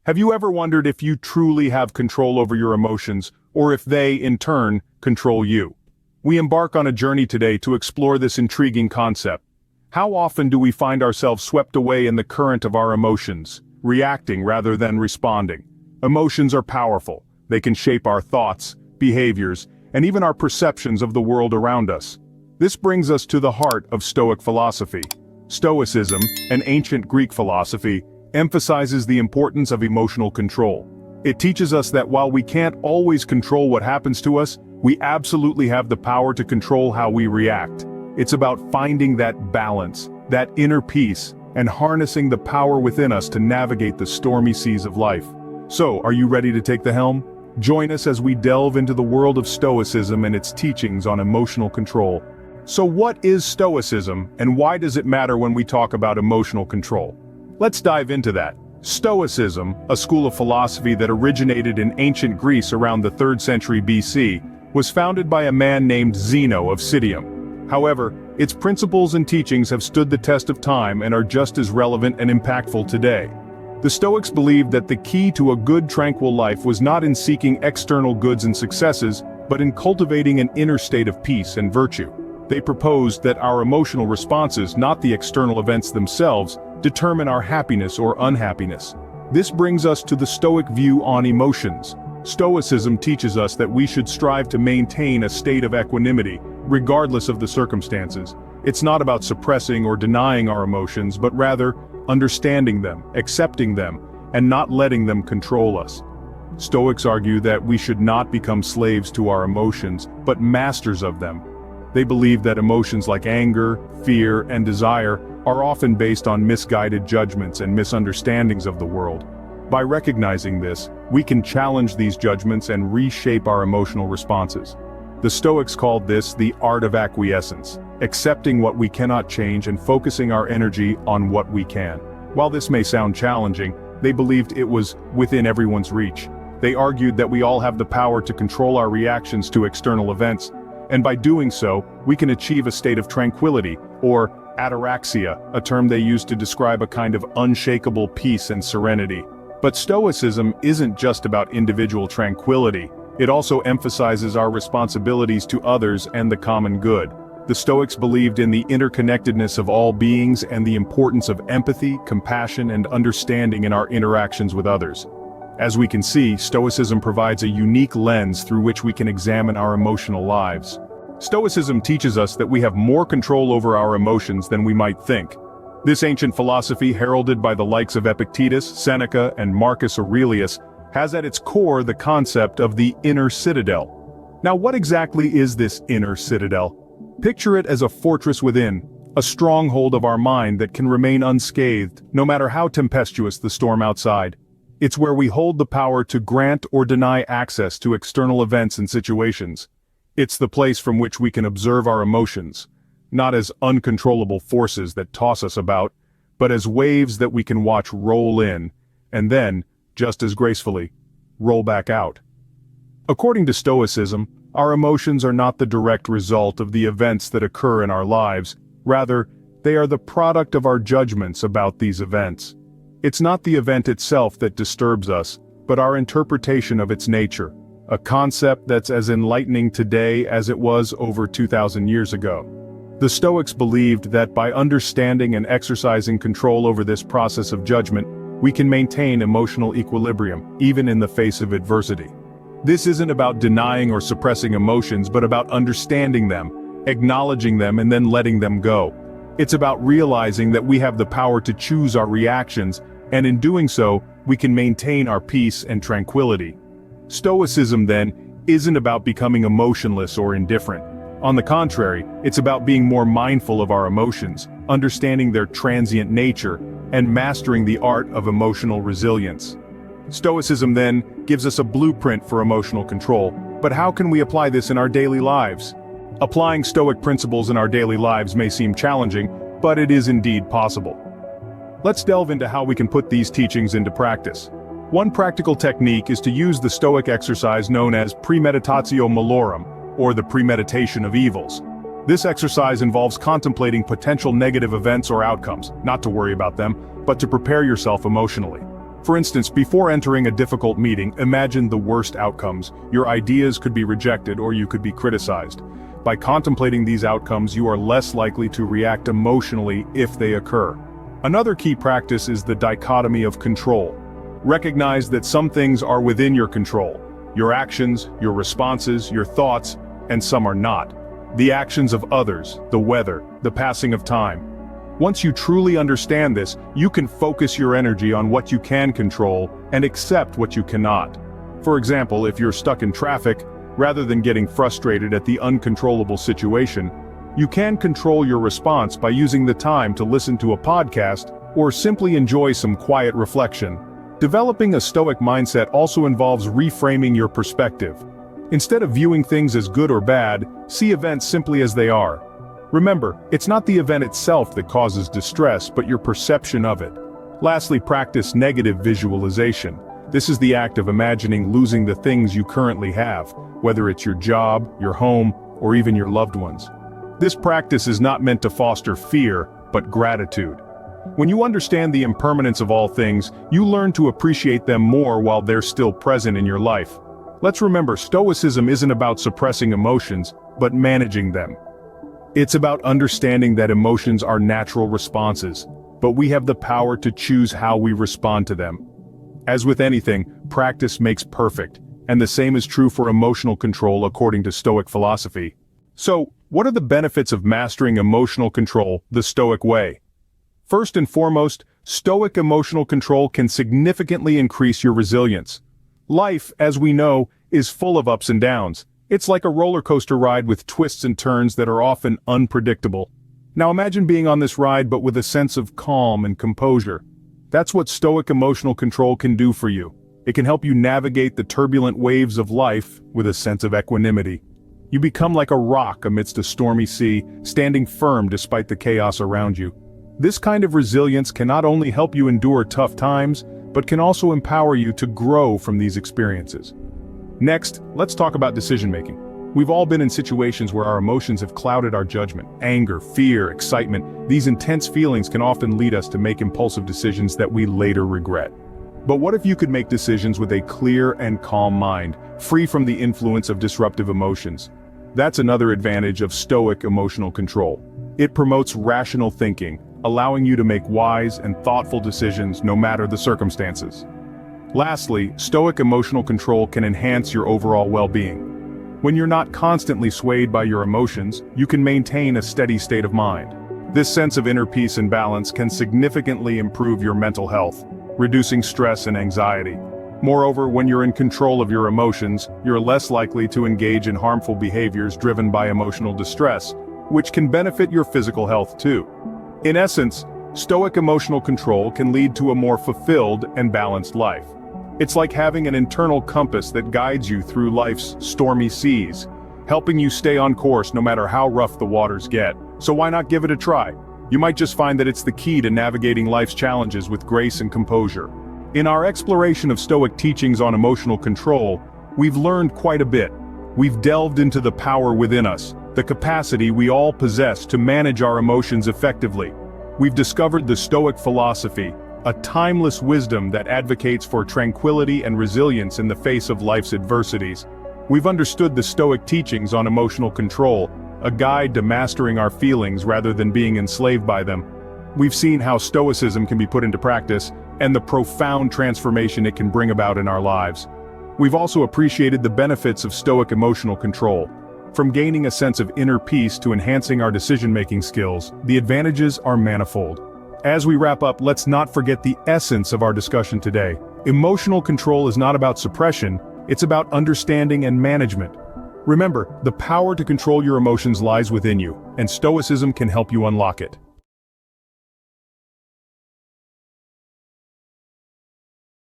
Have you ever wondered if you truly have control over your emotions, or if they, in turn, control you? We embark on a journey today to explore this intriguing concept. How often do we find ourselves swept away in the current of our emotions, reacting rather than responding? Emotions are powerful. They can shape our thoughts, behaviors, and even our perceptions of the world around us. This brings us to the heart of Stoic philosophy. Stoicism, an ancient Greek philosophy, emphasizes the importance of emotional control. It teaches us that while we can't always control what happens to us, we absolutely have the power to control how we react. It's about finding that balance, that inner peace, and harnessing the power within us to navigate the stormy seas of life. So, are you ready to take the helm? Join us as we delve into the world of Stoicism and its teachings on emotional control. So what is Stoicism, and why does it matter when we talk about emotional control? Let's dive into that. Stoicism, a school of philosophy that originated in ancient Greece around the 3rd century BC, was founded by a man named Zeno of Citium. However, its principles and teachings have stood the test of time and are just as relevant and impactful today. The Stoics believed that the key to a good tranquil life was not in seeking external goods and successes, but in cultivating an inner state of peace and virtue. They proposed that our emotional responses, not the external events themselves, determine our happiness or unhappiness. This brings us to the Stoic view on emotions. Stoicism teaches us that we should strive to maintain a state of equanimity, regardless of the circumstances. It's not about suppressing or denying our emotions, but rather, understanding them, accepting them, and not letting them control us. Stoics argue that we should not become slaves to our emotions, but masters of them. They believe that emotions like anger, fear, and desire are often based on misguided judgments and misunderstandings of the world. By recognizing this, we can challenge these judgments and reshape our emotional responses. The Stoics called this the art of acquiescence, accepting what we cannot change and focusing our energy on what we can. While this may sound challenging, they believed it was within everyone's reach. They argued that we all have the power to control our reactions to external events, and by doing so, we can achieve a state of tranquility, or ataraxia, a term they used to describe a kind of unshakable peace and serenity. But Stoicism isn't just about individual tranquility. It also emphasizes our responsibilities to others and the common good. The Stoics believed in the interconnectedness of all beings and the importance of empathy, compassion, and understanding in our interactions with others. As we can see, Stoicism provides a unique lens through which we can examine our emotional lives. Stoicism teaches us that we have more control over our emotions than we might think. This ancient philosophy, heralded by the likes of Epictetus, Seneca, and Marcus Aurelius, has at its core the concept of the inner citadel. Now, what exactly is this inner citadel? Picture it as a fortress within, a stronghold of our mind that can remain unscathed, no matter how tempestuous the storm outside. It's where we hold the power to grant or deny access to external events and situations. It's the place from which we can observe our emotions, not as uncontrollable forces that toss us about, but as waves that we can watch roll in, and then, just as gracefully, roll back out. According to Stoicism, our emotions are not the direct result of the events that occur in our lives. Rather, they are the product of our judgments about these events. It's not the event itself that disturbs us, but our interpretation of its nature, a concept that's as enlightening today as it was over 2,000 years ago. The Stoics believed that by understanding and exercising control over this process of judgment, we can maintain emotional equilibrium, even in the face of adversity. This isn't about denying or suppressing emotions, but about understanding them, acknowledging them, and then letting them go. It's about realizing that we have the power to choose our reactions, and in doing so, we can maintain our peace and tranquility. Stoicism, then, isn't about becoming emotionless or indifferent. On the contrary, it's about being more mindful of our emotions, understanding their transient nature, and mastering the art of emotional resilience. Stoicism, then, gives us a blueprint for emotional control, but how can we apply this in our daily lives? Applying Stoic principles in our daily lives may seem challenging, but it is indeed possible. Let's delve into how we can put these teachings into practice. One practical technique is to use the Stoic exercise known as premeditatio malorum, or the premeditation of evils. This exercise involves contemplating potential negative events or outcomes, not to worry about them, but to prepare yourself emotionally. For instance, before entering a difficult meeting, imagine the worst outcomes. Your ideas could be rejected or you could be criticized. By contemplating these outcomes, you are less likely to react emotionally if they occur. Another key practice is the dichotomy of control. Recognize that some things are within your control. Your actions, your responses, your thoughts, and some are not. The actions of others, the weather, the passing of time. Once you truly understand this, you can focus your energy on what you can control and accept what you cannot. For example, if you're stuck in traffic, rather than getting frustrated at the uncontrollable situation, you can control your response by using the time to listen to a podcast or simply enjoy some quiet reflection. Developing a Stoic mindset also involves reframing your perspective. Instead of viewing things as good or bad, see events simply as they are. Remember, it's not the event itself that causes distress, but your perception of it. Lastly, practice negative visualization. This is the act of imagining losing the things you currently have, whether it's your job, your home, or even your loved ones. This practice is not meant to foster fear, but gratitude. When you understand the impermanence of all things, you learn to appreciate them more while they're still present in your life. Let's remember, Stoicism isn't about suppressing emotions, but managing them. It's about understanding that emotions are natural responses, but we have the power to choose how we respond to them. As with anything, practice makes perfect, and the same is true for emotional control according to Stoic philosophy. So, what are the benefits of mastering emotional control the Stoic way? First and foremost, Stoic emotional control can significantly increase your resilience. Life, as we know, is full of ups and downs. It's like a roller coaster ride with twists and turns that are often unpredictable. Now imagine being on this ride but with a sense of calm and composure. That's what Stoic emotional control can do for you. It can help you navigate the turbulent waves of life with a sense of equanimity. You become like a rock amidst a stormy sea, standing firm despite the chaos around you. This kind of resilience can not only help you endure tough times, but can also empower you to grow from these experiences. Next, let's talk about decision-making. We've all been in situations where our emotions have clouded our judgment. Anger, fear, excitement. These intense feelings can often lead us to make impulsive decisions that we later regret. But what if you could make decisions with a clear and calm mind, free from the influence of disruptive emotions? That's another advantage of Stoic emotional control. It promotes rational thinking, allowing you to make wise and thoughtful decisions no matter the circumstances. Lastly, Stoic emotional control can enhance your overall well-being. When you're not constantly swayed by your emotions, you can maintain a steady state of mind. This sense of inner peace and balance can significantly improve your mental health, reducing stress and anxiety. Moreover, when you're in control of your emotions, you're less likely to engage in harmful behaviors driven by emotional distress, which can benefit your physical health too. In essence, Stoic emotional control can lead to a more fulfilled and balanced life. It's like having an internal compass that guides you through life's stormy seas, helping you stay on course no matter how rough the waters get. So why not give it a try? You might just find that it's the key to navigating life's challenges with grace and composure. In our exploration of Stoic teachings on emotional control, we've learned quite a bit. We've delved into the power within us, the capacity we all possess to manage our emotions effectively. We've discovered the Stoic philosophy, a timeless wisdom that advocates for tranquility and resilience in the face of life's adversities. We've understood the Stoic teachings on emotional control, a guide to mastering our feelings rather than being enslaved by them. We've seen how Stoicism can be put into practice, and the profound transformation it can bring about in our lives. We've also appreciated the benefits of Stoic emotional control. From gaining a sense of inner peace to enhancing our decision-making skills, the advantages are manifold. As we wrap up, let's not forget the essence of our discussion today. Emotional control is not about suppression, it's about understanding and management. Remember, the power to control your emotions lies within you, and Stoicism can help you unlock it.